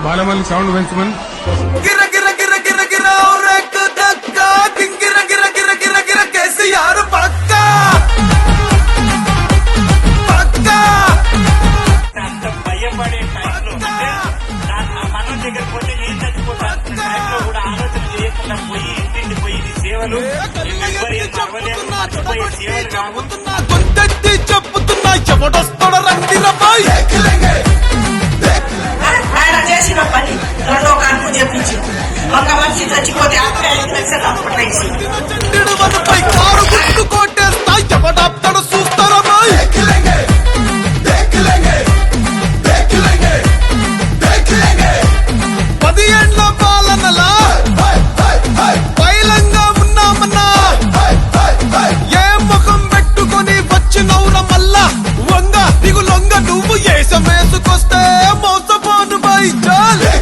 Balamalli sound పెంచమని. గిర గిర గిర గిర గిర రేక్ దక్క గింగిర గిర గిర గిర గిర కేసీఆర్ పక్క పక్క. అంత భయపడే టైంలో మనం దగ్గర పోతే నేను చచ్చిపోతాను టైంలో కూడా ఆలోచన చేయకుండా పోయి ఇంటింటి పోయి సేవలు మర్చిపోయే సేవలు కాకుండా కొంచెట్టి చెప్పుతున్నా ఎవడొస్తాడ రండి రబ్బాయి. ఆయన చేసిన పని రెండో కాన్పు చెప్పించి ఒక మనిషి చచ్చిపోతే 5 లక్షలు అప్పట్లేసి చంద్రుడు మనపై కారు గుర్తు కొట్టేస్తా ఎవడాప్తాడ చూస్తారా బాయ్. 10 ఏండ్ల పాలనలా పైలంగా ఉన్నామన్నా ఏ ముఖం పెట్టుకొని వచ్చినవురా మల్లా వంగ దిగులొంగ నువ్వు ఏసమేసుకొస్తే మోసపోను బై చాలే.